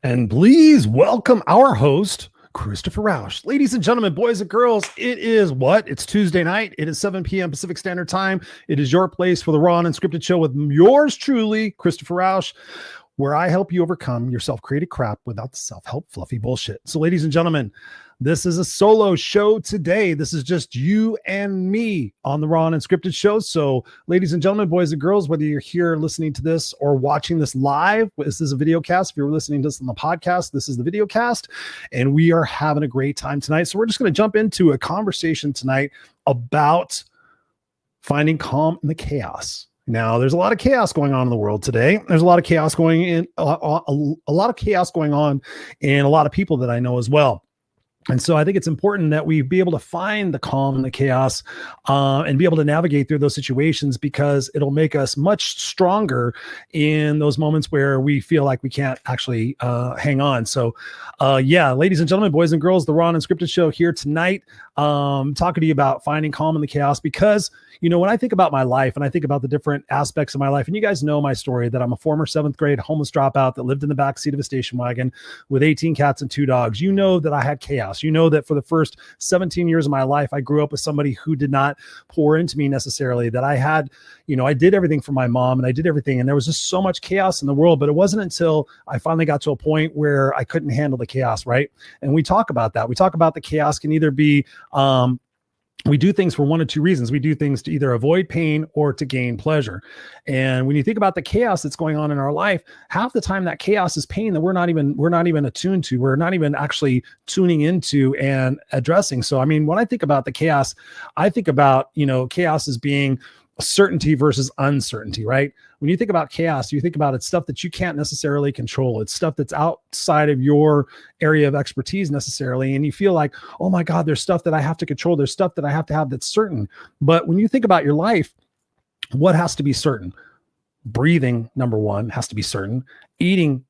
And please welcome our host, Christopher Rausch. Ladies and gentlemen, boys and girls, it is what? It's Tuesday night. It is 7 p.m. Pacific Standard Time. It is your place for the Raw and Unscripted Show with yours truly, Christopher Rausch, where I help you overcome your self-created crap without the self-help fluffy bullshit. So ladies and gentlemen, this is a solo show today. This is just you and me on the Raw and Unscripted Show. So ladies and gentlemen, boys and girls, whether you're here listening to this or watching this live, this is a video cast. If you're listening to this on the podcast, this is the video cast. And we are having a great time tonight. So we're just going to jump into a conversation tonight about finding calm in the chaos. Now, there's a lot of chaos going on in the world today. There's a lot of chaos going in, a lot of chaos going on in a lot of people that I know as well. And so I think it's important that we be able to find the calm and the chaos and be able to navigate through those situations, because it'll make us much stronger in those moments where we feel like we can't actually hang on. So ladies and gentlemen, boys and girls, the Raw and Unscripted Show here tonight, talking to you about finding calm in the chaos, because when I think about my life and I think about the different aspects of my life, and you guys know my story, that I'm a former 7th grade homeless dropout that lived in the backseat of a station wagon with 18 cats and 2 dogs. You know that I had chaos. You know that for the first 17 years of my life, I grew up with somebody who did not pour into me necessarily, that I had, I did everything for my mom and I did everything. And there was just so much chaos in the world, but it wasn't until I finally got to a point where I couldn't handle the chaos, right? And we talk about that. We talk about the chaos can either be, we do things for one of two reasons. We do things to either avoid pain or to gain pleasure. And when you think about the chaos that's going on in our life, half the time that chaos is pain that we're not even attuned to. We're not even actually tuning into and addressing. So, when I think about the chaos, I think about, chaos as being certainty versus uncertainty, right? When you think about chaos, you think about it's stuff that you can't necessarily control. It's stuff that's outside of your area of expertise necessarily. And you feel like, oh my God, there's stuff that I have to control. There's stuff that I have to have that's certain. But when you think about your life, what has to be certain? Breathing, number one, has to be certain. Eating,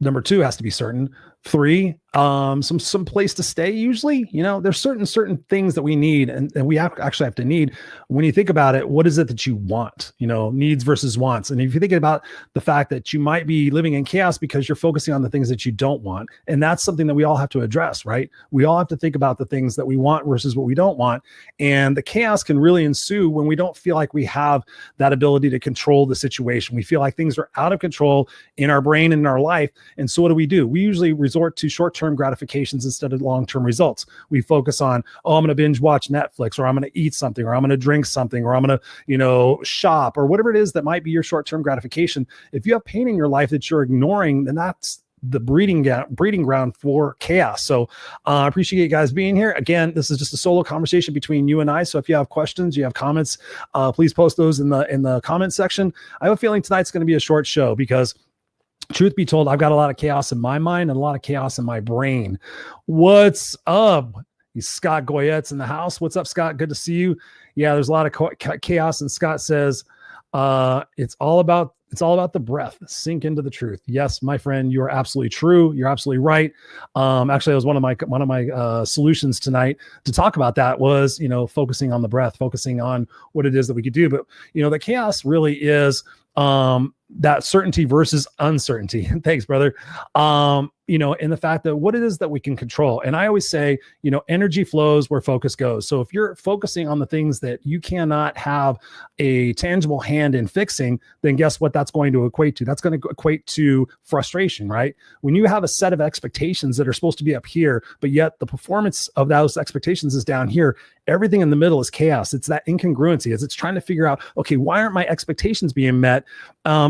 number 2, has to be certain. 3, some place to stay. Usually, there's certain things that we need, and we actually have to need. When you think about it, what is it that you want? Needs versus wants. And if you think about the fact that you might be living in chaos because you're focusing on the things that you don't want, and that's something that we all have to address, right? We all have to think about the things that we want versus what we don't want. And the chaos can really ensue when we don't feel like we have that ability to control the situation. We feel like things are out of control in our brain and in our life. And so what do? We usually resort to short-term gratifications instead of long-term results. We focus on, I'm going to binge watch Netflix, or I'm going to eat something, or I'm going to drink something, or I'm going to, shop, or whatever it is that might be your short-term gratification. If you have pain in your life that you're ignoring, then that's the breeding ground for chaos. So I appreciate you guys being here. Again, this is just a solo conversation between you and I. So if you have questions, you have comments, please post those in the comment section. I have a feeling tonight's going to be a short show because, truth be told, I've got a lot of chaos in my mind and a lot of chaos in my brain. What's up? Scott Goyette's in the house. What's up, Scott? Good to see you. Yeah, there's a lot of chaos. And Scott says, it's all about the breath. Sink into the truth. Yes, my friend, you are absolutely true. You're absolutely right. Actually, it was one of my solutions tonight to talk about that was, focusing on the breath, focusing on what it is that we could do. But, the chaos really is, that certainty versus uncertainty. Thanks, brother. In the fact that what it is that we can control. And I always say, energy flows where focus goes. So if you're focusing on the things that you cannot have a tangible hand in fixing, then guess what that's going to equate to? That's going to equate to frustration, right? When you have a set of expectations that are supposed to be up here, but yet the performance of those expectations is down here, everything in the middle is chaos. It's that incongruency. It's trying to figure out, okay, why aren't my expectations being met?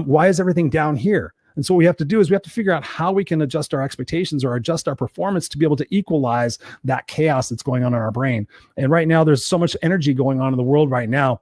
Why is everything down here? And so what we have to do is we have to figure out how we can adjust our expectations or adjust our performance to be able to equalize that chaos that's going on in our brain. And right now, there's so much energy going on in the world right now.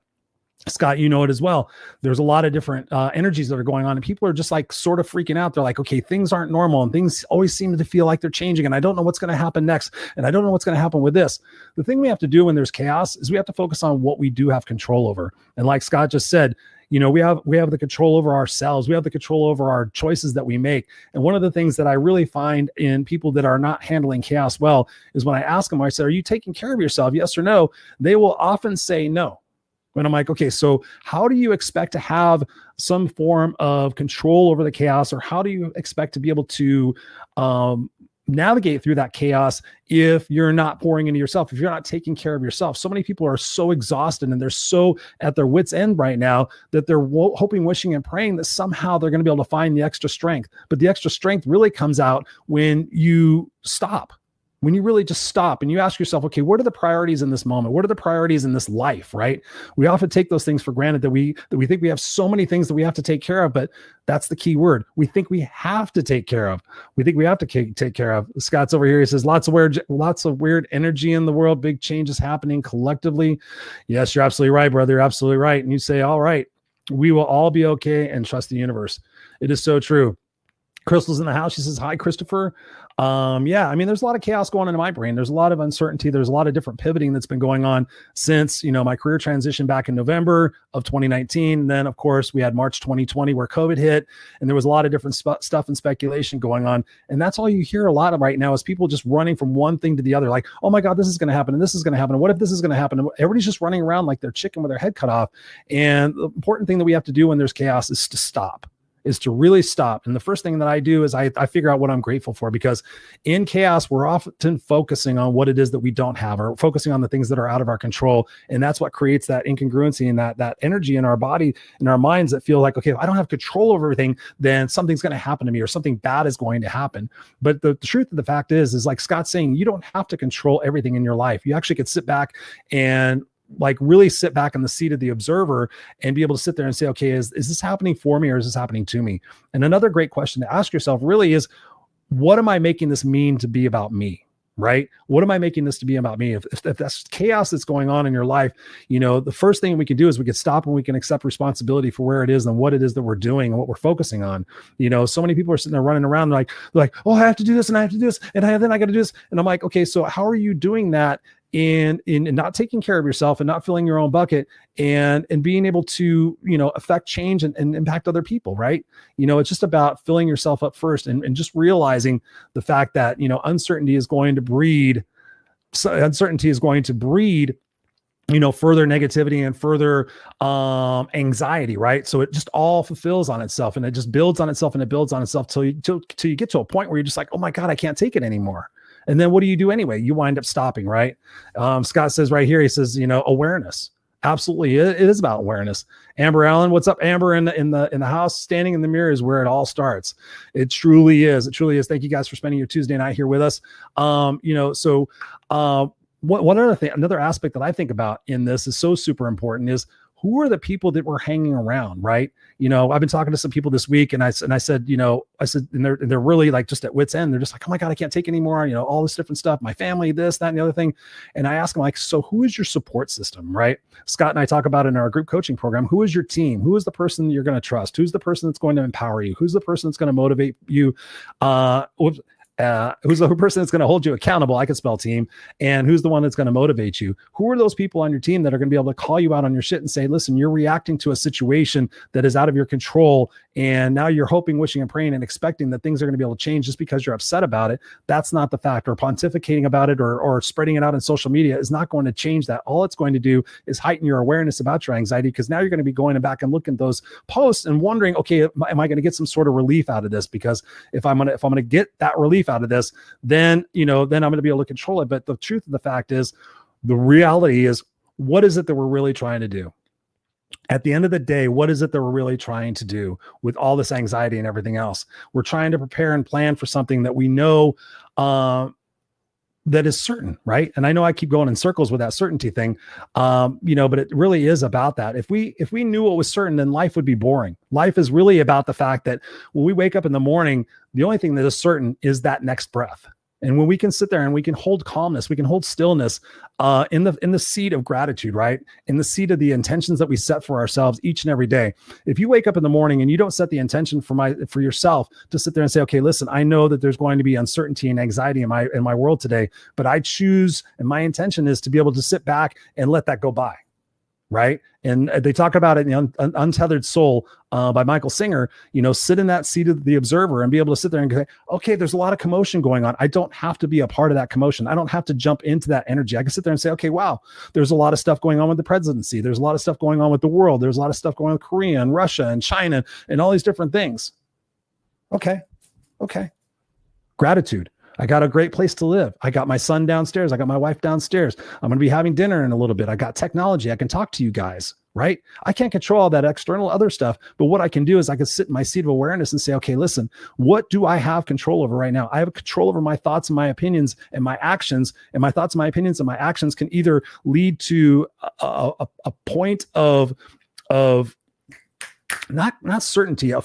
Scott, you know it as well. There's a lot of different energies that are going on, and people are just like sort of freaking out. They're like, okay, things aren't normal, and things always seem to feel like they're changing, and I don't know what's going to happen next, and I don't know what's going to happen with this. The thing we have to do when there's chaos is we have to focus on what we do have control over. And like Scott just said, we have the control over ourselves. We have the control over our choices that we make. And one of the things that I really find in people that are not handling chaos well is when I ask them, I say, are you taking care of yourself? Yes or no? They will often say no. And I'm like, okay, so how do you expect to have some form of control over the chaos, or how do you expect to be able to navigate through that chaos if you're not pouring into yourself, if you're not taking care of yourself? So many people are so exhausted and they're so at their wits' end right now that they're hoping, wishing, and praying that somehow they're going to be able to find the extra strength. But the extra strength really comes out when you stop. When you really just stop and you ask yourself, okay, what are the priorities in this moment? What are the priorities in this life, right? We often take those things for granted, that we think we have so many things that we have to take care of, but that's the key word. We think we have to take care of. We think we have to take care of. Scott's over here. He says, lots of weird energy in the world. Big changes happening collectively. Yes, you're absolutely right, brother. You're absolutely right. And you say, all right, we will all be okay, and trust the universe. It is so true. Crystal's in the house. She says, hi, Christopher. Yeah, I mean, there's a lot of chaos going on in my brain. There's a lot of uncertainty. There's a lot of different pivoting that's been going on since, my career transition back in November of 2019. And then, of course, we had March 2020 where COVID hit, and there was a lot of different stuff and speculation going on. And that's all you hear a lot of right now, is people just running from one thing to the other. Like, oh my God, this is going to happen, and this is going to happen. And what if this is going to happen? And everybody's just running around like they're chicken with their head cut off. And the important thing that we have to do when there's chaos is to stop. Is to really stop. And the first thing that I do is I figure out what I'm grateful for, because in chaos, we're often focusing on what it is that we don't have, or focusing on the things that are out of our control. And that's what creates that incongruency and that energy in our body, in our minds, that feel like, okay, if I don't have control over everything, then something's going to happen to me, or something bad is going to happen. But the truth of the fact is like Scott's saying, you don't have to control everything in your life. You actually could sit back and really sit back in the seat of the observer and be able to sit there and say, okay, is this happening for me, or is this happening to me? And another great question to ask yourself really is, what am I making this mean to be about me? Right? What am I making this to be about me? If that's chaos that's going on in your life, the first thing we can do is we can stop, and we can accept responsibility for where it is and what it is that we're doing and what we're focusing on. So many people are sitting there running around like, oh, I have to do this, and I have to do this, and then I got to do this. And I'm like, okay, so how are you doing that in not taking care of yourself and not filling your own bucket and being able to, affect change and impact other people, right? It's just about filling yourself up first and just realizing the fact that, uncertainty is going to breed further negativity and further anxiety, right? So it just all fulfills on itself, and it just builds on itself, and it builds on itself till you get to a point where you're just like, oh my God, I can't take it anymore. And then what do you do anyway? You wind up stopping, right? Scott says right here, he says, awareness. Absolutely. It is about awareness. Amber Allen, what's up, Amber? In the house, standing in the mirror is where it all starts. It truly is. It truly is. Thank you guys for spending your Tuesday night here with us. One other thing, another aspect that I think about in this is so super important is, who are the people that we're hanging around, right? I've been talking to some people this week, and I said, and they're really like just at wit's end. They're just like, oh my God, I can't take anymore. All this different stuff, my family, this, that, and the other thing. And I ask them, like, so who is your support system, right? Scott and I talk about in our group coaching program, who is your team? Who is the person you're going to trust? Who's the person that's going to empower you? Who's the person that's going to motivate you? Who's the person that's going to hold you accountable? I can spell team. And who's the one that's going to motivate you? Who are those people on your team that are going to be able to call you out on your shit and say, listen, you're reacting to a situation that is out of your control, and now you're hoping, wishing, and praying and expecting that things are going to be able to change just because you're upset about it. That's not the fact. Or pontificating about it or spreading it out on social media is not going to change that. All it's going to do is heighten your awareness about your anxiety, because now you're going to be going back and looking at those posts and wondering, okay, am I going to get some sort of relief out of this? Because if I'm going to get that relief out of this, then I'm going to be able to control it. But the truth of the fact is, the reality is, what is it that we're really trying to do? At the end of the day, what is it that we're really trying to do with all this anxiety and everything else? We're trying to prepare and plan for something that we know that is certain, right? And I know I keep going in circles with that certainty thing, but it really is about that. If we knew what was certain, then life would be boring. Life is really about the fact that when we wake up in the morning, the only thing that is certain is that next breath. And when we can sit there and we can hold calmness, we can hold stillness in the seat of gratitude, right? In the seat of the intentions that we set for ourselves each and every day. If you wake up in the morning and you don't set the intention for yourself to sit there and say, okay, listen, I know that there's going to be uncertainty and anxiety in my world today, but I choose, and my intention is to be able to sit back and let that go by. right? And they talk about it in the Untethered Soul by Michael Singer, sit in that seat of the observer and be able to sit there and say, okay, there's a lot of commotion going on. I don't have to be a part of that commotion. I don't have to jump into that energy. I can sit there and say, okay, wow, there's a lot of stuff going on with the presidency. There's a lot of stuff going on with the world. There's a lot of stuff going on with Korea and Russia and China and all these different things. Okay. Gratitude. I got a great place to live. I got my son downstairs. I got my wife downstairs. I'm going to be having dinner in a little bit. I got technology. I can talk to you guys, right? I can't control all that external other stuff, but what I can do is I can sit in my seat of awareness and say, okay, listen, what do I have control over right now? I have control over my thoughts and my opinions and my actions, and my thoughts and my opinions and my actions can either lead to a point of not certainty, a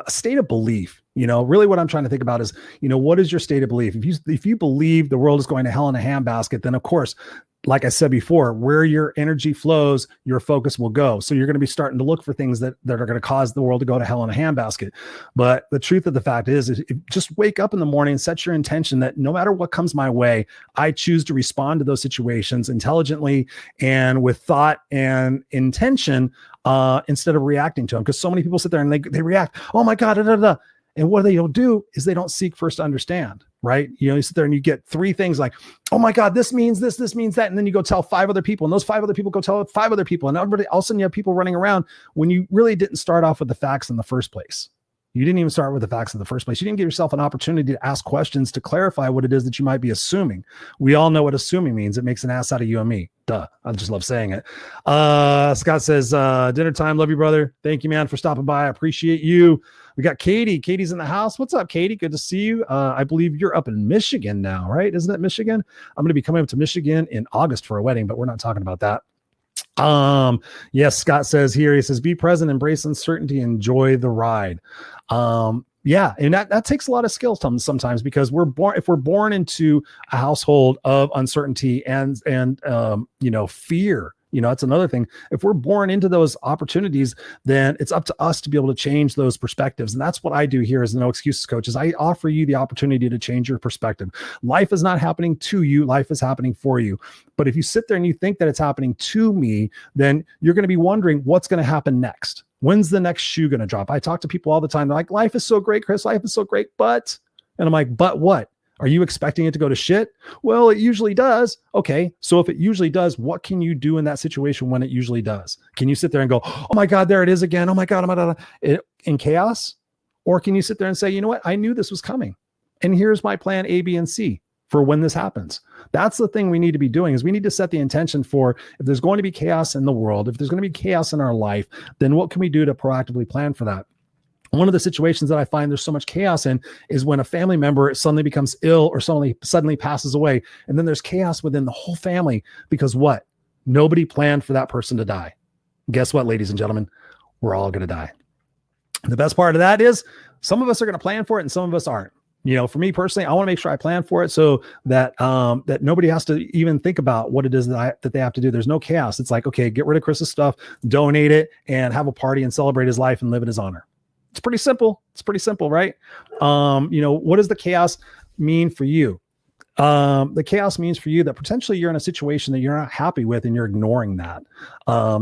state of belief. Really what I'm trying to think about is, what is your state of belief? If you believe the world is going to hell in a handbasket, then of course, like I said before, where your energy flows, your focus will go. So you're going to be starting to look for things that are going to cause the world to go to hell in a handbasket. But the truth of the fact is just wake up in the morning and set your intention that no matter what comes my way, I choose to respond to those situations intelligently and with thought and intention instead of reacting to them. Because so many people sit there and they react, oh my God, da, da, da. And what they'll do is they don't seek first to understand, right? You sit there and you get three things like, oh my God, this means this means that. And then you go tell 5 other people, and those 5 other people go tell 5 other people. And everybody, all of a sudden you have people running around when you really didn't start off with the facts in the first place. You didn't even start with the facts in the first place. You didn't give yourself an opportunity to ask questions to clarify what it is that you might be assuming. We all know what assuming means. It makes an ass out of you and me. Duh. I just love saying it. Scott says, dinner time. Love you, brother. Thank you, man, for stopping by. I appreciate you. We got Katie. Katie's in the house. What's up, Katie? Good to see you. I believe you're up in Michigan now, right? Isn't it Michigan? I'm going to be coming up to Michigan in August for a wedding, but we're not talking about that. Yes, Scott says here, he says, be present, embrace uncertainty, enjoy the ride. Yeah, and that takes a lot of skills sometimes, because if we're born into a household of uncertainty and fear, that's another thing. If we're born into those opportunities, then it's up to us to be able to change those perspectives. And that's what I do here as the No Excuses Coach, is I offer you the opportunity to change your perspective. Life is not happening to you. Life is happening for you. But if you sit there and you think that it's happening to me, then you're going to be wondering what's going to happen next. When's the next shoe going to drop? I talk to people all the time. They're like, life is so great, Chris. Life is so great. But, and I'm like, but what? Are you expecting it to go to shit? Well, it usually does. Okay. So if it usually does, what can you do in that situation when it usually does? Can you sit there and go, oh my God, there it is again. Oh my God, in chaos? Or can you sit there and say, you know what? I knew this was coming. And here's my plan A, B, and C for when this happens. That's the thing we need to be doing, is we need to set the intention for, if there's going to be chaos in the world, if there's going to be chaos in our life, then what can we do to proactively plan for that? One of the situations that I find there's so much chaos in is when a family member suddenly becomes ill or suddenly passes away. And then there's chaos within the whole family because what? Nobody planned for that person to die. Guess what, ladies and gentlemen? We're all going to die. The best part of that is some of us are going to plan for it and some of us aren't. For me personally, I want to make sure I plan for it so that that nobody has to even think about what it is that they have to do. There's no chaos. It's like, okay, get rid of Chris's stuff, donate it, and have a party and celebrate his life and live in his honor. It's pretty simple. It's pretty simple, right? What does the chaos mean for you? The chaos means for you that potentially you're in a situation that you're not happy with and you're ignoring that.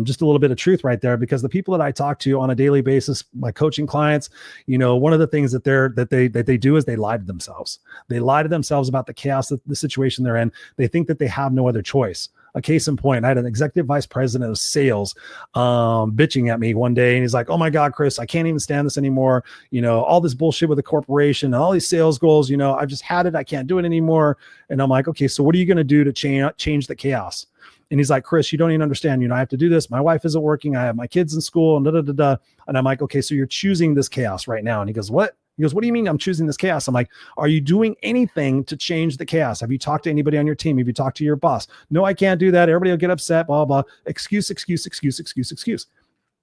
Just a little bit of truth right there, because the people that I talk to on a daily basis, my coaching clients, one of the things that they do is they lie to themselves. They lie to themselves about the chaos, the situation they're in. They think that they have no other choice. A case in point, I had an executive vice president of sales bitching at me one day. And he's like, oh my God, Chris, I can't even stand this anymore. All this bullshit with the corporation and all these sales goals, I've just had it. I can't do it anymore. And I'm like, okay, so what are you going to do to change the chaos? And he's like, Chris, you don't even understand. I have to do this. My wife isn't working. I have my kids in school and da, da, da, da. And I'm like, okay, so you're choosing this chaos right now. And he goes, what? He goes, what do you mean I'm choosing this chaos? I'm like, are you doing anything to change the chaos? Have you talked to anybody on your team? Have you talked to your boss? No, I can't do that. Everybody will get upset, blah, blah. Excuse.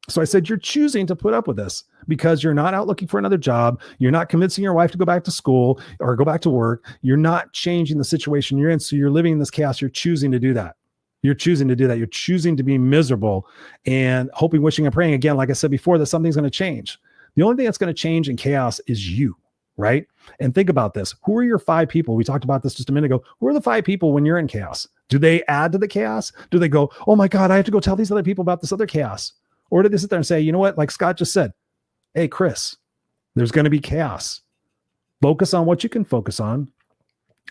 So I said, you're choosing to put up with this because you're not out looking for another job. You're not convincing your wife to go back to school or go back to work. You're not changing the situation you're in. So you're living in this chaos. You're choosing to do that. You're choosing to do that. You're choosing to be miserable and hoping, wishing, and praying again, like I said before, that something's going to change. The only thing that's going to change in chaos is you. right? And think about this. Who are your 5 people? We talked about this just a minute ago. Who are the 5 people when you're in chaos? Do they add to the chaos? Do they go, oh my God, I have to go tell these other people about this other chaos? Or do they sit there and say, you know what, like Scott just said, hey, Chris, there's going to be chaos. Focus on what you can focus on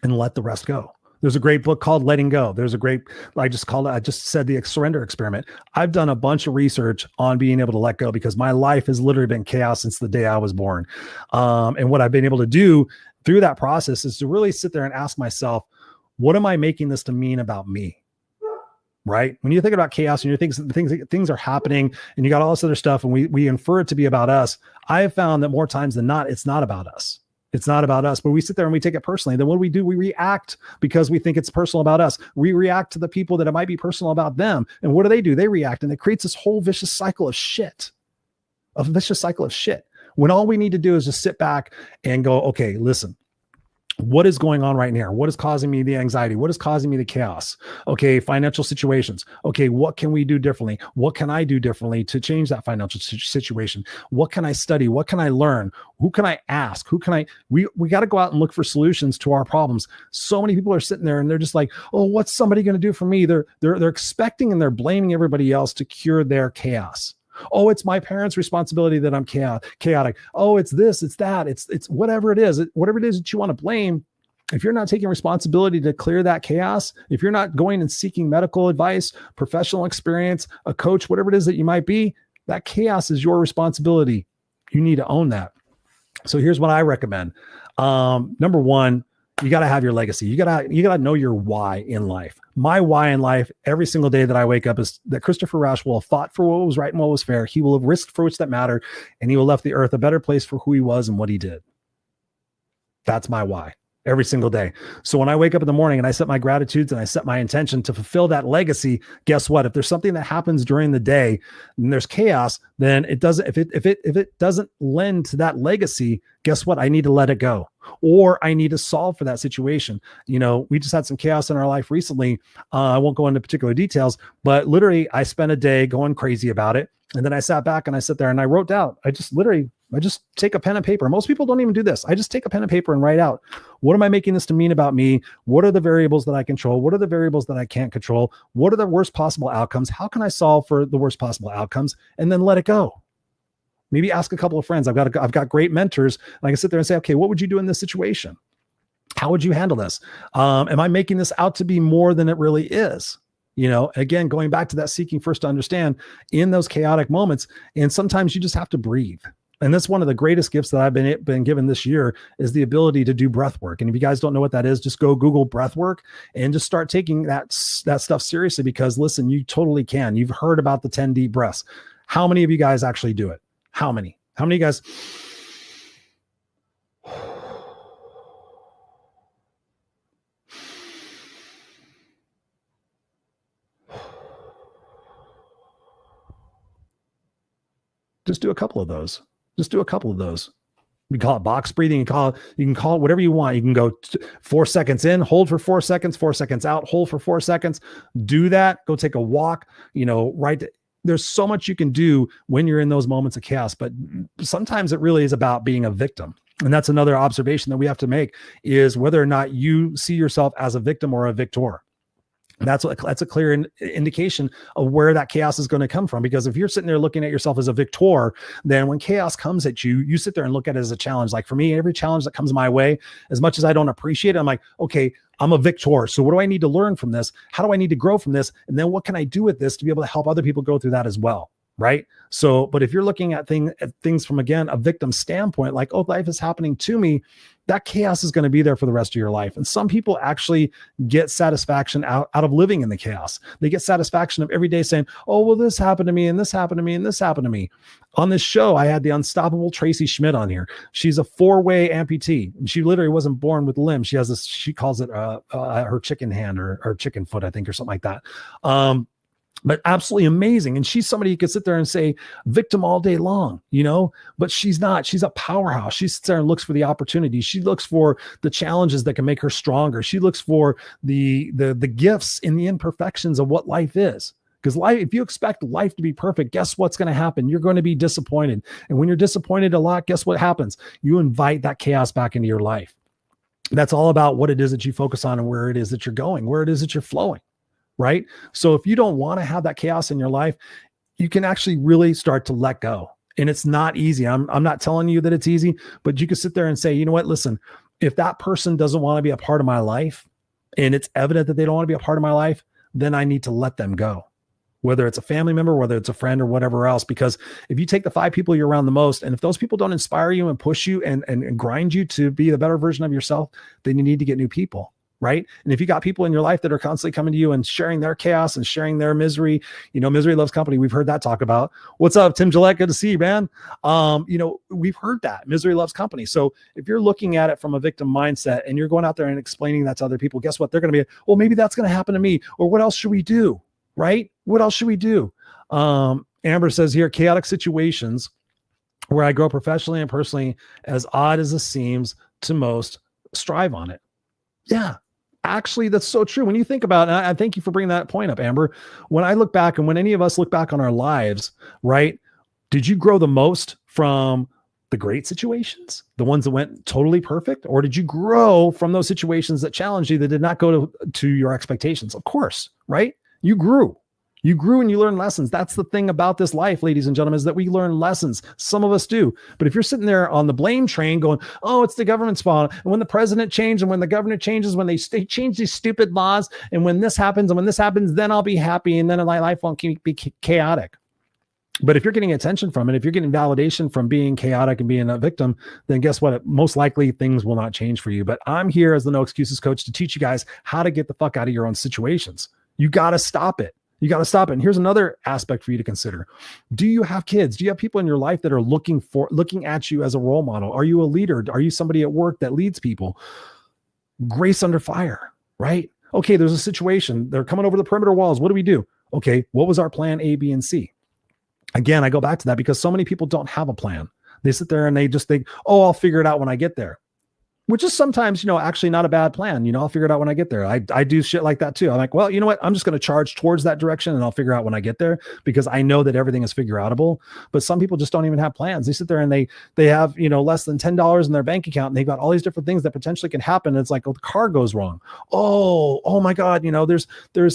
and let the rest go. There's a great book called Letting Go. There's a great, I just said the surrender experiment. I've done a bunch of research on being able to let go because my life has literally been chaos since the day I was born. And what I've been able to do through that process is to really sit there and ask myself, what am I making this to mean about me? Right? When you think about chaos and you think things are happening and you got all this other stuff and we infer it to be about us, I have found that more times than not, it's not about us. It's not about us, but we sit there and we take it personally. Then what do? We react because we think it's personal about us. We react to the people that it might be personal about them. And what do? They react, and it creates this whole vicious cycle of shit. When all we need to do is just sit back and go, okay, listen, what is going on right now? What is causing me the anxiety? What is causing me the chaos? Okay, financial situations. Okay, what can we do differently? What can I do differently to change that financial situation? What can I study? What can I learn? Who can I ask? We got to go out and look for solutions to our problems. So many people are sitting there and they're just like, oh, what's somebody going to do for me? They're expecting and they're blaming everybody else to cure their chaos. Oh, it's my parents' responsibility that I'm chaotic. Oh, it's this, it's that, it's whatever it is. Whatever it is that you want to blame, if you're not taking responsibility to clear that chaos, if you're not going and seeking medical advice, professional experience, a coach, whatever it is that you might be, that chaos is your responsibility. You need to own that. So here's what I recommend. Number one, you got to have your legacy. You got to know your why in life. My why in life every single day that I wake up is that Christopher Rausch will have fought for what was right and what was fair. He will have risked for which that mattered, and he will have left the earth a better place for who he was and what he did. That's my why every single day. So when I wake up in the morning and I set my gratitudes and I set my intention to fulfill that legacy, guess what? If there's something that happens during the day and there's chaos, then it doesn't, if it doesn't lend to that legacy, guess what? I need to let it go, or I need to solve for that situation. You know, we just had some chaos in our life recently. I won't go into particular details, but literally I spent a day going crazy about it. And then I sat back and I sit there and I wrote down, I just take a pen and paper. Most people don't even do this. I just take a pen and paper and write out, what am I making this to mean about me? What are the variables that I control? What are the variables that I can't control? What are the worst possible outcomes? How can I solve for the worst possible outcomes? And then let it go. Maybe ask a couple of friends. I've got great mentors. And I can sit there and say, okay, what would you do in this situation? How would you handle this? Am I making this out to be more than it really is? You know, again, going back to that seeking first to understand in those chaotic moments. And sometimes you just have to breathe. And that's one of the greatest gifts that I've been given this year is the ability to do breath work. And if you guys don't know what that is, just go Google breath work and just start taking that stuff seriously, because listen, you totally can. You've heard about the 10 deep breaths. How many of you guys actually do it? How many of you guys? Just do a couple of those. We call it box breathing. You can call it whatever you want. You can go 4 seconds in, hold for 4 seconds, 4 seconds out, hold for 4 seconds. Do that. Go take a walk. You know, there's so much you can do when you're in those moments of chaos, but sometimes it really is about being a victim. And that's another observation that we have to make, is whether or not you see yourself as a victim or a victor. That's a clear indication of where that chaos is going to come from. Because if you're sitting there looking at yourself as a victor, then when chaos comes at you, you sit there and look at it as a challenge. Like for me, every challenge that comes my way, as much as I don't appreciate it, I'm like, okay, I'm a victor. So what do I need to learn from this? How do I need to grow from this? And then what can I do with this to be able to help other people go through that as well? Right. So, but if you're looking at things from, again, a victim standpoint, like, oh, life is happening to me, that chaos is going to be there for the rest of your life. And some people actually get satisfaction out of living in the chaos. They get satisfaction of every day saying, oh, well, this happened to me and this happened to me and this happened to me. On this show, I had the unstoppable Tracy Schmidt on here. She's a 4-way amputee. And she literally wasn't born with limbs. She has this, she calls it her chicken hand or chicken foot, I think, or something like that. But absolutely amazing. And she's somebody you could sit there and say victim all day long, you know, but she's not. She's a powerhouse. She sits there and looks for the opportunities. She looks for the challenges that can make her stronger. She looks for the gifts in the imperfections of what life is. Because life, if you expect life to be perfect, guess what's going to happen? You're going to be disappointed. And when you're disappointed a lot, guess what happens? You invite that chaos back into your life. That's all about what it is that you focus on and where it is that you're going, where it is that you're flowing, right? So if you don't want to have that chaos in your life, you can actually really start to let go. And it's not easy. I'm not telling you that it's easy, but you can sit there and say, you know what, listen, if that person doesn't want to be a part of my life and it's evident that they don't want to be a part of my life, then I need to let them go. Whether it's a family member, whether it's a friend or whatever else, because if you take the 5 people you're around the most, and if those people don't inspire you and push you and grind you to be the better version of yourself, then you need to get new people, right? And if you got people in your life that are constantly coming to you and sharing their chaos and sharing their misery, misery loves company. We've heard that talk about. What's up, Tim Gillette? Good to see you, man. We've heard that misery loves company. So if you're looking at it from a victim mindset and you're going out there and explaining that to other people, guess what? They're going to be, well, maybe that's going to happen to me. Or what else should we do? Right? What else should we do? Amber says here, chaotic situations where I grow professionally and personally, as odd as it seems to most, strive on it. Yeah, actually, that's so true. When you think about it, and I thank you for bringing that point up, Amber. When I look back and when any of us look back on our lives, right? Did you grow the most from the great situations, the ones that went totally perfect? Or did you grow from those situations that challenged you, that did not go to your expectations? Of course, right? You grew and you learned lessons. That's the thing about this life, ladies and gentlemen, is that we learn lessons. Some of us do. But if you're sitting there on the blame train going, oh, it's the government's fault. And when the president changed and when the governor changes, when they change these stupid laws, and when this happens and when this happens, then I'll be happy. And then my life won't be chaotic. But if you're getting attention from it, if you're getting validation from being chaotic and being a victim, then guess what? Most likely things will not change for you. But I'm here as the No Excuses coach to teach you guys how to get the fuck out of your own situations. You got to stop it. You got to stop it. And here's another aspect for you to consider. Do you have kids? Do you have people in your life that are looking at you as a role model? Are you a leader? Are you somebody at work that leads people? Grace under fire, right? Okay, there's a situation. They're coming over the perimeter walls. What do we do? Okay, what was our plan A, B, and C? Again, I go back to that because so many people don't have a plan. They sit there and they just think, oh, I'll figure it out when I get there. Which is sometimes, actually not a bad plan. I'll figure it out when I get there. I do shit like that too. I'm like, well, you know what? I'm just going to charge towards that direction and I'll figure out when I get there because I know that everything is figure outable. But some people just don't even have plans. They sit there and they have, less than $10 in their bank account and they've got all these different things that potentially can happen. It's like, oh, the car goes wrong. Oh my God. There's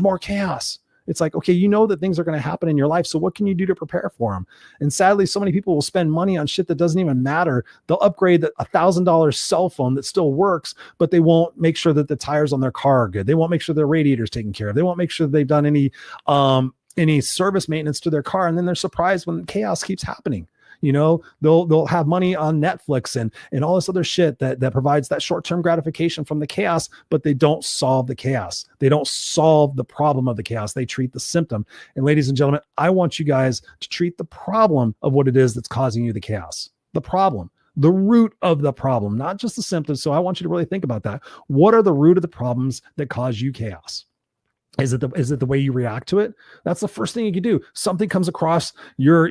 more chaos. It's like, okay, that things are going to happen in your life. So what can you do to prepare for them? And sadly, so many people will spend money on shit that doesn't even matter. They'll upgrade a $1,000 cell phone that still works, but they won't make sure that the tires on their car are good. They won't make sure their radiator's taken care of. They won't make sure that they've done any service maintenance to their car. And then they're surprised when chaos keeps happening. They'll have money on Netflix and all this other shit that provides that short-term gratification from the chaos, but they don't solve the chaos. They don't solve the problem of the chaos. They treat the symptom. And ladies and gentlemen, I want you guys to treat the problem of what it is that's causing you the chaos. The problem, the root of the problem, not just the symptoms. So I want you to really think about that. What are the root of the problems that cause you chaos? Is it the way you react to it? That's the first thing you can do. Something comes across your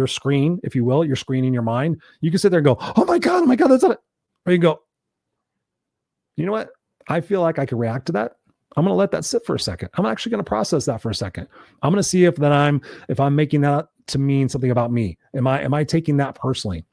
screen, if you will, your screen in your mind. You can sit there and go, oh my God, that's not it. Or you go, you know what? I feel like I can react to that. I'm going to let that sit for a second. I'm actually going to process that for a second. I'm going to see if I'm making that to mean something about me. Am I taking that personally?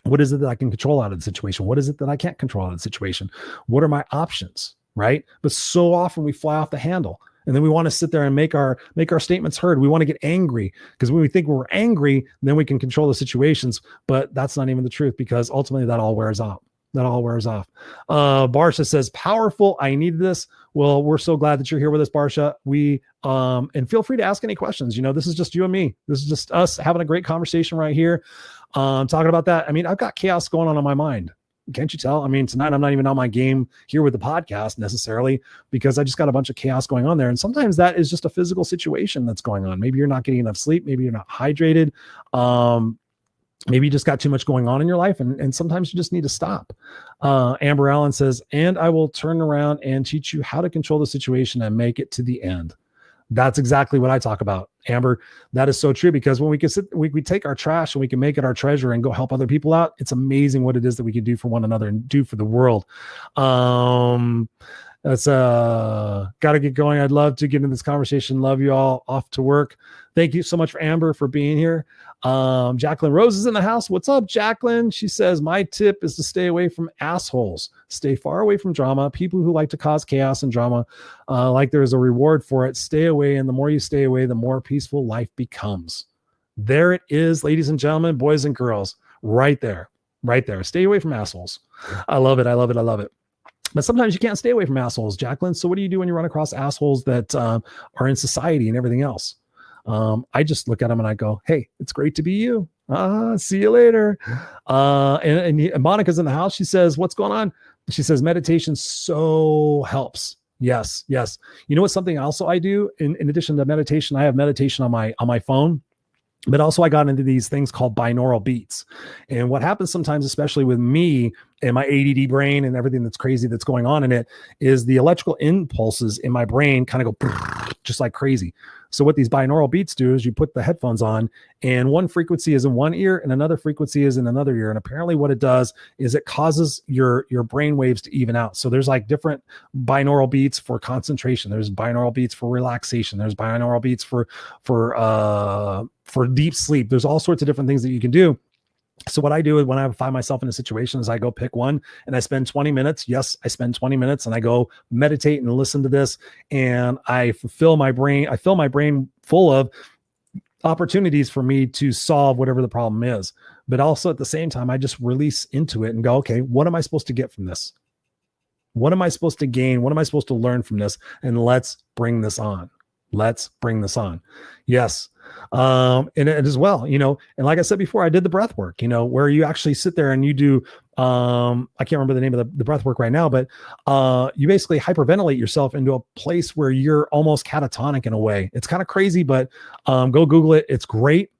What is it that I can control out of the situation? What is it that I can't control out of the situation? What are my options? Right? But so often we fly off the handle and then we want to sit there and make our statements heard. We want to get angry because when we think we're angry, then we can control the situations, but that's not even the truth because ultimately that all wears off. Barsha says, powerful. I need this. Well, we're so glad that you're here with us, Barsha. And feel free to ask any questions. This is just you and me. This is just us having a great conversation right here. Talking about that. I mean, I've got chaos going on my mind. Can't you tell? I mean, tonight I'm not even on my game here with the podcast necessarily because I just got a bunch of chaos going on there. And sometimes that is just a physical situation that's going on. Maybe you're not getting enough sleep. Maybe you're not hydrated. Maybe you just got too much going on in your life. And sometimes you just need to stop. Amber Allen says, and I will turn around and teach you how to control the situation and make it to the end. That's exactly what I talk about, Amber. That is so true because when we take our trash and we can make it our treasure and go help other people out. It's amazing what it is that we can do for one another and do for the world. That's gotta get going. I'd love to get into this conversation. Love you all. Off to work. Thank you so much for Amber for being here. Jacqueline Rose is in the house. What's up, Jacqueline? She says, my tip is to stay away from assholes. Stay far away from drama. People who like to cause chaos and drama, like there's a reward for it. Stay away. And the more you stay away, the more peaceful life becomes. There it is, ladies and gentlemen, boys and girls, right there, right there. Stay away from assholes. I love it. I love it. I love it. But sometimes you can't stay away from assholes, Jacqueline. So what do you do when you run across assholes that are in society and everything else? I just look at them and I go, hey, it's great to be you. See you later. And Monica's in the house. She says, what's going on? She says, meditation so helps. Yes, yes. You know what? Something also I do in addition to meditation, I have meditation on my phone. But also I got into these things called binaural beats. And what happens sometimes, especially with me and my ADD brain and everything that's crazy that's going on in it, is the electrical impulses in my brain kind of go just like crazy. So what these binaural beats do is you put the headphones on and one frequency is in one ear and another frequency is in another ear. And apparently what it does is it causes your brain waves to even out. So there's like different binaural beats for concentration. There's binaural beats for relaxation. There's binaural beats for deep sleep. There's all sorts of different things that you can do. So what I do is when I find myself in a situation is I go pick one and I spend 20 minutes. Yes, I spend 20 minutes and I go meditate and listen to this and I fill my brain full of opportunities for me to solve whatever the problem is. But also at the same time, I just release into it and go, okay, what am I supposed to get from this? What am I supposed to gain? What am I supposed to learn from this? And let's bring this on. Let's bring this on. Yes. And as well, and like I said before, I did the breath work, where you actually sit there and you do, I can't remember the name of the breath work right now, but you basically hyperventilate yourself into a place where you're almost catatonic in a way. It's kind of crazy, but go Google it. It's great.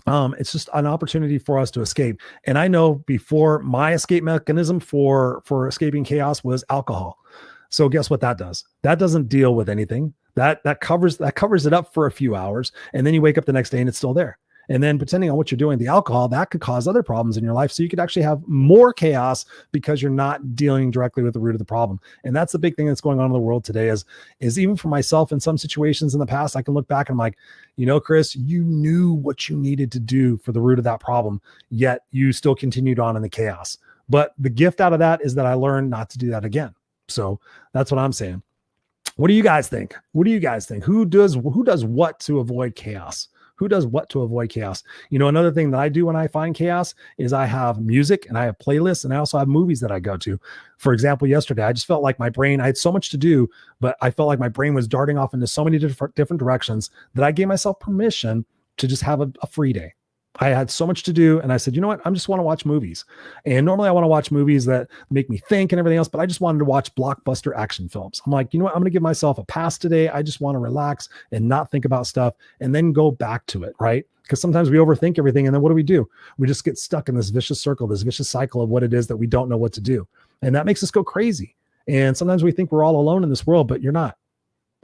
It's just an opportunity for us to escape. And I know before my escape mechanism for escaping chaos was alcohol. So guess what that does? That doesn't deal with anything. That covers it up for a few hours. And then you wake up the next day and it's still there. And then depending on what you're doing, the alcohol, that could cause other problems in your life. So you could actually have more chaos because you're not dealing directly with the root of the problem. And that's the big thing that's going on in the world today is even for myself in some situations in the past, I can look back and I'm like, Chris, you knew what you needed to do for the root of that problem, yet you still continued on in the chaos. But the gift out of that is that I learned not to do that again. So that's what I'm saying. What do you guys think? Who does what to avoid chaos? Who does what to avoid chaos? Another thing that I do when I find chaos is I have music and I have playlists and I also have movies that I go to. For example, yesterday, I just felt like my brain, I had so much to do, but I felt like my brain was darting off into so many different directions that I gave myself permission to just have a free day. I had so much to do. And I said, you know what? I just want to watch movies. And normally I want to watch movies that make me think and everything else, but I just wanted to watch blockbuster action films. I'm like, you know what? I'm going to give myself a pass today. I just want to relax and not think about stuff and then go back to it. Right. Because sometimes we overthink everything. And then what do? We just get stuck in this vicious circle, this vicious cycle of what it is that we don't know what to do. And that makes us go crazy. And sometimes we think we're all alone in this world, but you're not.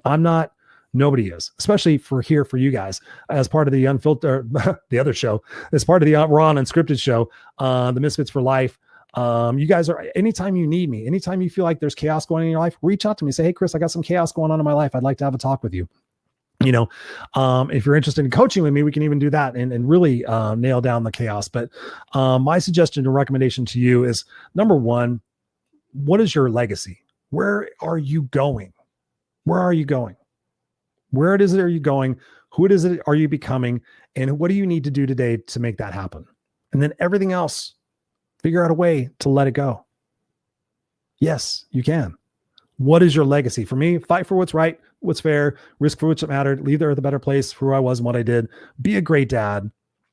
I'm not. Nobody is, especially for you guys as part of the Unfiltered, the other show, as part of the Raw and Unscripted show, the Misfits for Life. You guys are, anytime you need me, anytime you feel like there's chaos going on in your life, reach out to me. Say, hey, Chris, I got some chaos going on in my life. I'd like to have a talk with you. If you're interested in coaching with me, we can even do that and really nail down the chaos. But my suggestion and recommendation to you is, number one, what is your legacy? Where are you going? Where are you going? Where it is are you going? Who it is are you becoming? And what do you need to do today to make that happen? And then everything else, figure out a way to let it go. Yes, you can. What is your legacy? For me, fight for what's right, what's fair, risk for what's mattered, leave the earth a better place for who I was and what I did. Be a great dad.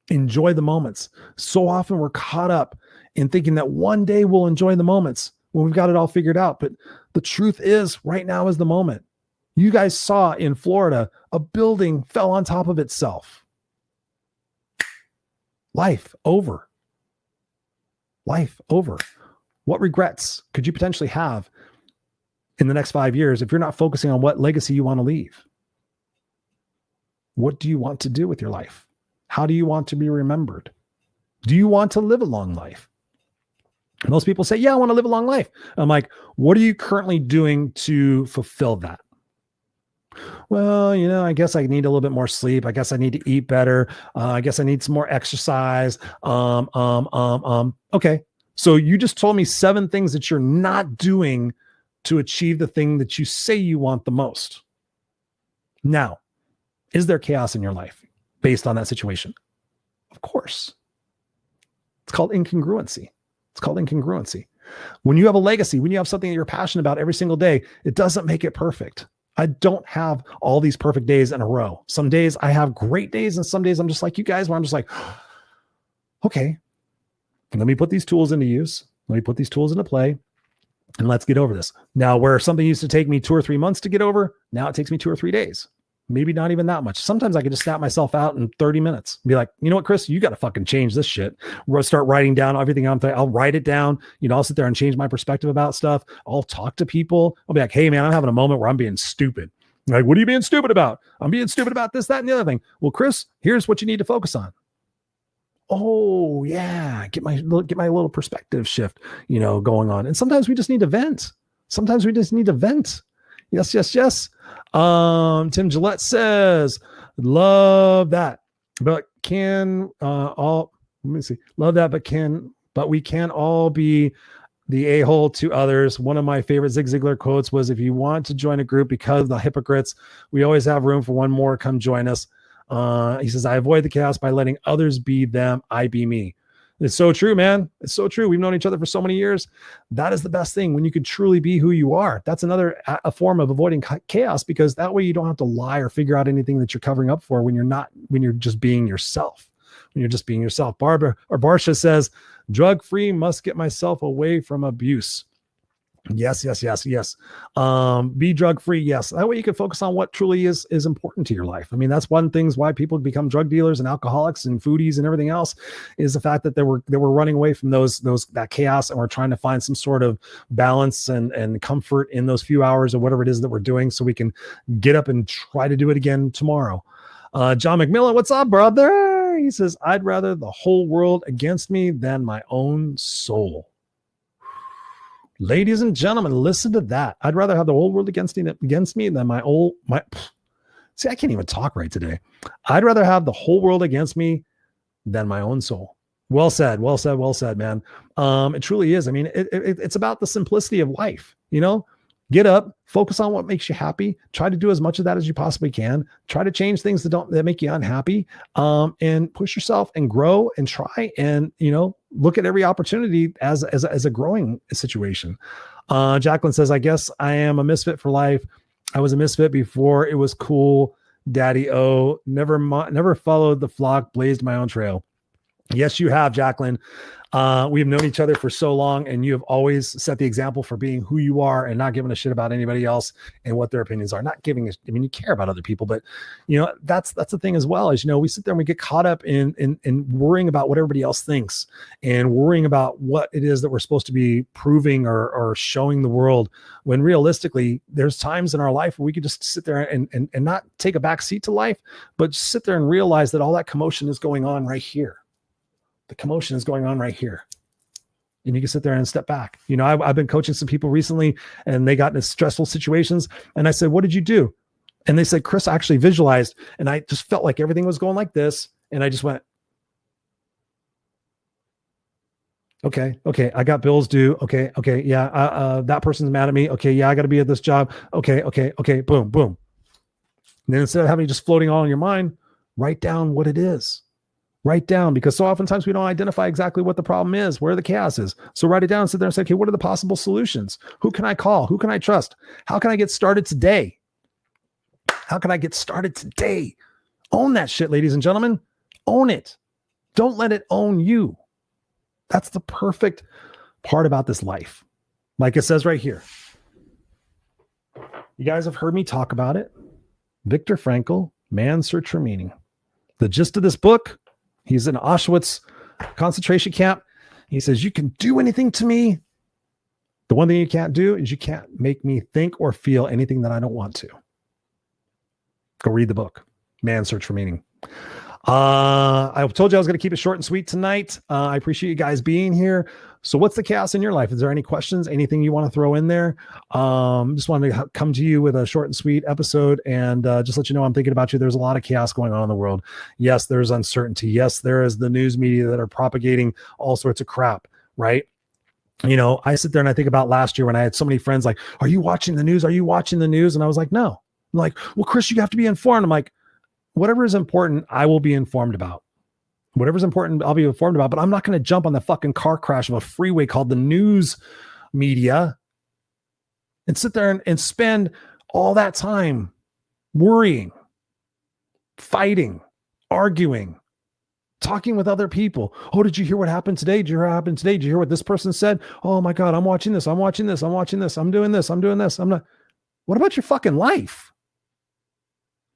Enjoy the moments. So often we're caught up in thinking that one day we'll enjoy the moments when we've got it all figured out. But the truth is, right now is the moment. You guys saw in Florida, a building fell on top of itself. Life over. Life over. What regrets could you potentially have in the next 5 years if you're not focusing on what legacy you want to leave? What do you want to do with your life? How do you want to be remembered? Do you want to live a long life? Most people say, yeah, I want to live a long life. I'm like, what are you currently doing to fulfill that? Well, I guess I need a little bit more sleep. I guess I need to eat better. I guess I need some more exercise. Okay. So you just told me 7 things that you're not doing to achieve the thing that you say you want the most. Now, is there chaos in your life based on that situation? Of course. It's called incongruency. When you have a legacy, when you have something that you're passionate about every single day, it doesn't make it perfect. I don't have all these perfect days in a row. Some days I have great days, and some days I'm just like you guys, where I'm just like, okay, let me put these tools into use. Let me put these tools into play, and let's get over this. Now, where something used to take me 2 or 3 months to get over, now it takes me 2 or 3 days. Maybe not even that much. Sometimes I could just snap myself out in 30 minutes. Be like, you know what, Chris, you got to fucking change this shit. We're going to start writing down everything I'll write it down. I'll sit there and change my perspective about stuff. I'll talk to people. I'll be like, hey man, I'm having a moment where I'm being stupid. Like, what are you being stupid about? I'm being stupid about this, that, and the other thing. Well, Chris, here's what you need to focus on. Oh yeah. Get my little perspective shift, going on. And sometimes we just need to vent. Yes. Tim Gillette says, love that, but love that, but we can all be the a-hole to others. One of my favorite Zig Ziglar quotes was, if you want to join a group because of the hypocrites, we always have room for one more. Come join us. He says, I avoid the chaos by letting others be them. I be me. It's so true, man. It's so true. We've known each other for so many years. That is the best thing, when you can truly be who you are. That's another a form of avoiding chaos, because that way you don't have to lie or figure out anything that you're covering up for when you're just being yourself. Barbara or Barsha says, drug-free, must get myself away from abuse. Yes. Be drug-free. Yes. That way you can focus on what truly is important to your life. I mean, that's one thing why people become drug dealers and alcoholics and foodies and everything else, is the fact that they were running away from that chaos, and we're trying to find some sort of balance and comfort in those few hours or whatever it is that we're doing, so we can get up and try to do it again tomorrow. John McMillan, what's up, brother? He says, I'd rather the whole world against me than my own soul. Ladies and gentlemen, listen to that. I'd rather have the whole world against me than my. See, I can't even talk right today. I'd rather have the whole world against me than my own soul. Well said, man. It truly is. I mean, it's about the simplicity of life. Get up, focus on what makes you happy. Try to do as much of that as you possibly can. Try to change things that make you unhappy, and push yourself and grow and try and, look at every opportunity as a growing situation. Jacqueline says, I guess I am a misfit for life. I was a misfit before it was cool. Daddy O, never followed the flock, blazed my own trail. Yes, you have, Jacqueline. We've known each other for so long, and you have always set the example for being who you are and not giving a shit about anybody else and what their opinions are. Not giving you care about other people, but that's the thing as well, is, we sit there and we get caught up in worrying about what everybody else thinks, and worrying about what it is that we're supposed to be proving or showing the world, when realistically there's times in our life where we could just sit there and not take a back seat to life, but sit there and realize that all that commotion is going on right here. The commotion is going on right here. And you can sit there and step back. I've been coaching some people recently, and they got in stressful situations. And I said, what did you do? And they said, Chris, I actually visualized, and I just felt like everything was going like this. And I just went, okay. I got bills due. Okay. Yeah. That person's mad at me. Okay. Yeah. I got to be at this job. Okay. Boom. And then instead of having just floating all in your mind, write down what it is. Write down, because so oftentimes we don't identify exactly what the problem is, where the chaos is. So write it down and sit there and say, okay, what are the possible solutions? Who can I call? Who can I trust? How can I get started today? Own that shit, ladies and gentlemen. Own it. Don't let it own you. That's the perfect part about this life. Like it says right here. You guys have heard me talk about it. Viktor Frankl, Man's Search for Meaning. The gist of this book, he's in Auschwitz concentration camp. He says, you can do anything to me. The one thing you can't do is you can't make me think or feel anything that I don't want to. Go read the book, Man's Search for Meaning. I told you I was going to keep it short and sweet tonight. I appreciate you guys being here. So what's the chaos in your life? Is there any questions, anything you want to throw in there? Just wanted to come to you with a short and sweet episode and just let you know I'm thinking about you. There's a lot of chaos going on in the world. Yes, there's uncertainty. Yes, there is the news media that are propagating all sorts of crap, right? You know, I sit there and I think about last year when I had so many friends like, are you watching the news? Are you watching the news? And I was like, no. I'm like, well, Chris, you have to be informed. I'm like, whatever is important, I will be informed about. Whatever's important, I'll be informed about, but I'm not going to jump on the fucking car crash of a freeway called the news media and sit there and spend all that time worrying, fighting, arguing, talking with other people. Oh, did you hear what happened today? Did you hear what happened today? Did you hear what this person said? Oh my God, I'm watching this. I'm watching this. I'm watching this. I'm doing this. I'm doing this. I'm not. What about your fucking life?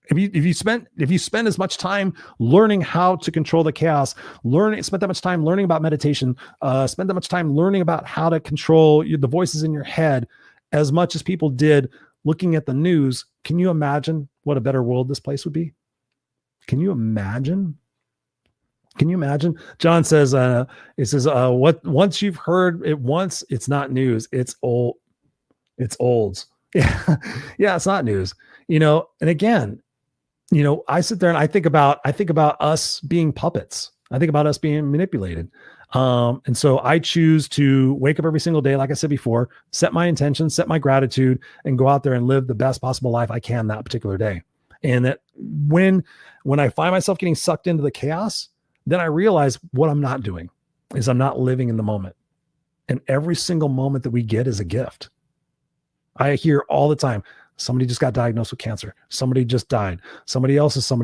If you spend as much time learning how to control the chaos, spend that much time learning about meditation, spend that much time learning about how to control the voices in your head, as much as people did looking at the news, can you imagine what a better world this place would be? Can you imagine? Can you imagine? John says, what once you've heard it once, it's not news. It's old. It's olds. Yeah. Yeah. It's not news, you know? And again, you know, I sit there and I think about us being puppets. I think about us being manipulated. And so I choose to wake up every single day, like I said before, set my intention, set my gratitude, and go out there and live the best possible life I can that particular day. And that when I find myself getting sucked into the chaos, then I realize what I'm not doing is I'm not living in the moment. And every single moment that we get is a gift. I hear all the time, somebody just got diagnosed with cancer. Somebody just died. Somebody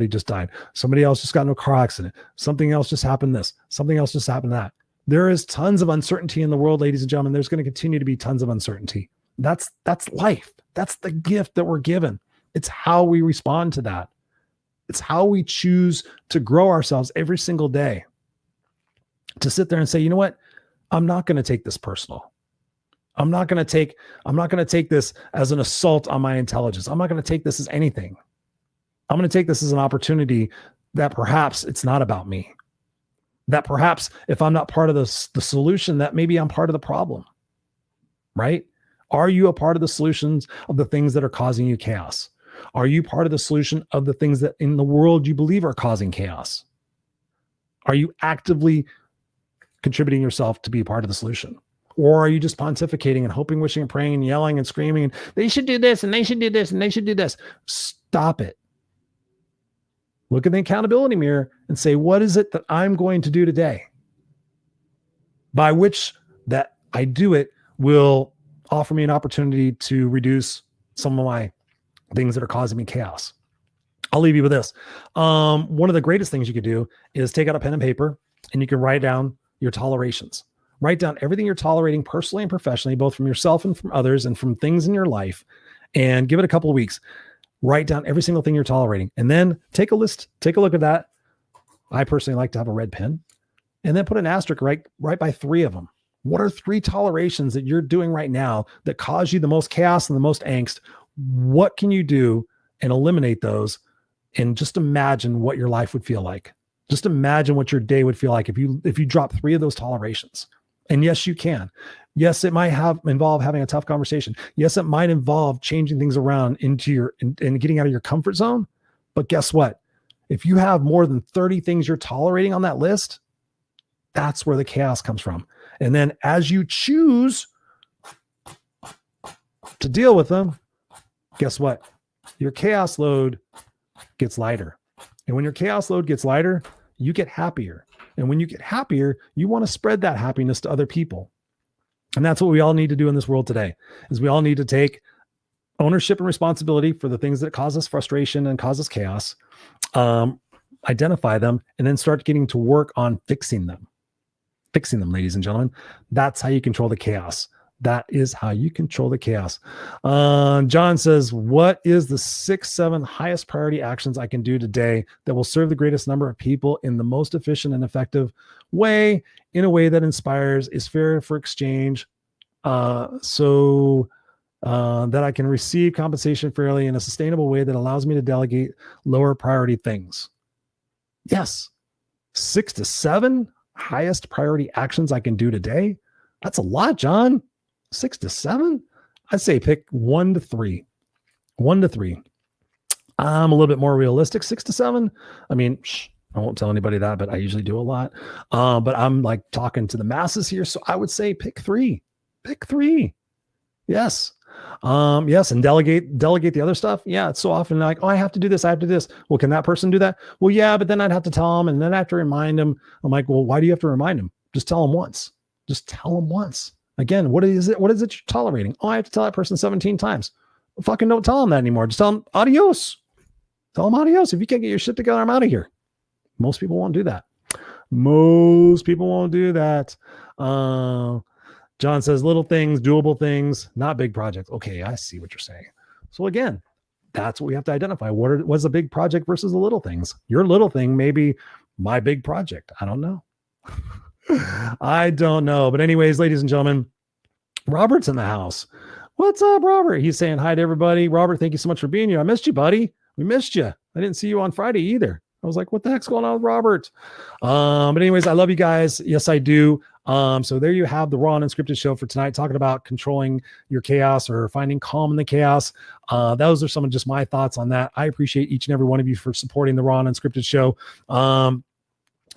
just died. Somebody else just got in a car accident. Something else just happened this. Something else just happened that. There is tons of uncertainty in the world, ladies and gentlemen. There's going to continue to be tons of uncertainty. That's life. That's the gift that we're given. It's how we respond to that. It's how we choose to grow ourselves every single day. To sit there and say, you know what? I'm not going to take this personal. I'm not going to take this as an assault on my intelligence. I'm not going to take this as anything. I'm going to take this as an opportunity that perhaps it's not about me. That perhaps if I'm not part of the solution, that maybe I'm part of the problem, right? Are you a part of the solutions of the things that are causing you chaos? Are you part of the solution of the things that in the world you believe are causing chaos? Are you actively contributing yourself to be a part of the solution? Or are you just pontificating and hoping, wishing, and praying and yelling and screaming and they should do this and they should do this and they should do this? Stop it. Look in the accountability mirror and say, what is it that I'm going to do today? By which that I do it will offer me an opportunity to reduce some of my things that are causing me chaos. I'll leave you with this. One of the greatest things you could do is take out a pen and paper and you can write down your tolerations. Write down everything you're tolerating personally and professionally, both from yourself and from others and from things in your life, and give it a couple of weeks. Write down every single thing you're tolerating and then take a list, take a look at that. I personally like to have a red pen and then put an asterisk right by 3 of them. What are 3 tolerations that you're doing right now that cause you the most chaos and the most angst? What can you do and eliminate those? And just imagine what your life would feel like. Just imagine what your day would feel like if you drop 3 of those tolerations. And yes, you can. Yes, it might involve having a tough conversation. Yes, it might involve changing things around into and getting out of your comfort zone. But guess what? If you have more than 30 things you're tolerating on that list, that's where the chaos comes from. And then as you choose to deal with them, guess what? Your chaos load gets lighter. And when your chaos load gets lighter, you get happier. And when you get happier, you want to spread that happiness to other people. And that's what we all need to do in this world today, is we all need to take ownership and responsibility for the things that cause us frustration and cause us chaos, identify them, and then start getting to work on fixing them. Fixing them, ladies and gentlemen. That's how you control the chaos. That is how you control the chaos. John says, what is the 6-7 highest priority actions I can do today that will serve the greatest number of people in the most efficient and effective way, in a way that inspires, is fair for exchange, so that I can receive compensation fairly in a sustainable way that allows me to delegate lower priority things? Yes. 6 to 7 highest priority actions I can do today. That's a lot, John. 6 to 7? I'd say pick 1 to 3. 1 to 3. I'm a little bit more realistic. 6 to 7. I mean, I won't tell anybody that, but I usually do a lot. But I'm like talking to the masses here. So I would say pick 3. Pick 3. Yes. Yes. And delegate the other stuff. Yeah. It's so often like, oh, I have to do this. I have to do this. Well, can that person do that? Well, yeah, but then I'd have to tell them and then I have to remind them. I'm like, well, why do you have to remind them? Just tell them once. Just tell them once. Again, what is it? What is it you're tolerating? Oh, I have to tell that person 17 times. Well, fucking don't tell them that anymore. Just tell them adios. Tell them adios. If you can't get your shit together, I'm out of here. Most people won't do that. Most people won't do that. John says little things, doable things, not big projects. Okay, I see what you're saying. So again, that's what we have to identify. What's a big project versus the little things? Your little thing may be my big project. I don't know. I don't know. But anyways, ladies and gentlemen, Robert's in the house. What's up, Robert? He's saying hi to everybody. Robert, thank you so much for being here. I missed you, buddy. We missed you. I didn't see you on Friday either. I was like, what the heck's going on with Robert? But anyways, I love you guys. Yes, I do. So there you have the Raw and Unscripted show for tonight, talking about controlling your chaos or finding calm in the chaos. Those are some of just my thoughts on that. I appreciate each and every one of you for supporting the Raw and Unscripted show.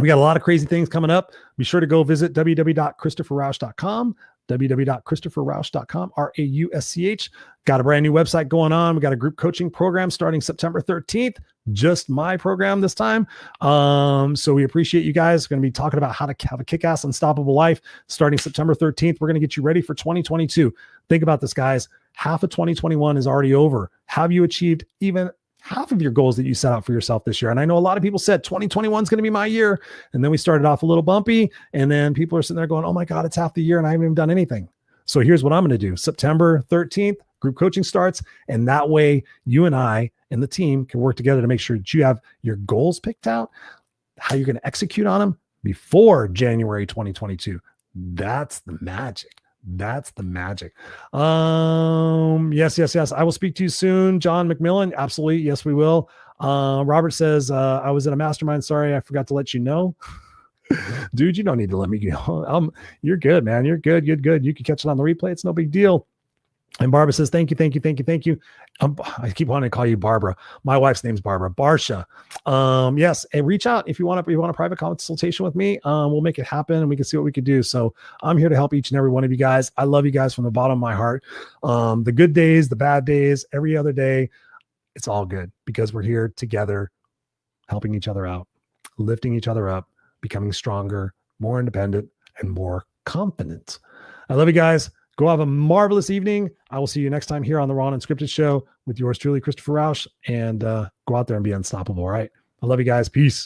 We got a lot of crazy things coming up. Be sure to go visit www.christopherrausch.com, www.christopherrausch.com, Rausch. Got a brand new website going on. We got a group coaching program starting September 13th, just my program this time. So we appreciate you guys. We're going to be talking about how to have a kick-ass, unstoppable life starting September 13th. We're going to get you ready for 2022. Think about this, guys. Half of 2021 is already over. Have you achieved even half of your goals that you set out for yourself this year? And I know a lot of people said 2021 is going to be my year. And then we started off a little bumpy. And then people are sitting there going, oh my God, it's half the year and I haven't even done anything. So here's what I'm going to do. September 13th, group coaching starts. And that way you and I and the team can work together to make sure that you have your goals picked out, how you're going to execute on them before January 2022. That's the magic. That's the magic. Yes. I will speak to you soon. John McMillan. Absolutely. Yes, we will. Robert says, I was in a mastermind. Sorry, I forgot to let you know. Dude, you don't need to let me go. You're good, man. You're good. You can catch it on the replay. It's no big deal. And Barbara says, thank you. I keep wanting to call you Barbara. My wife's name's Barbara. Barsha. Yes. And reach out if you want a private consultation with me. We'll make it happen and we can see what we can do. So I'm here to help each and every one of you guys. I love you guys from the bottom of my heart. The good days, the bad days, every other day, it's all good because we're here together, helping each other out, lifting each other up, becoming stronger, more independent, and more confident. I love you guys. Go have a marvelous evening. I will see you next time here on the Raw and Unscripted show with yours truly, Christopher Rausch, and go out there and be unstoppable. All right. I love you guys. Peace.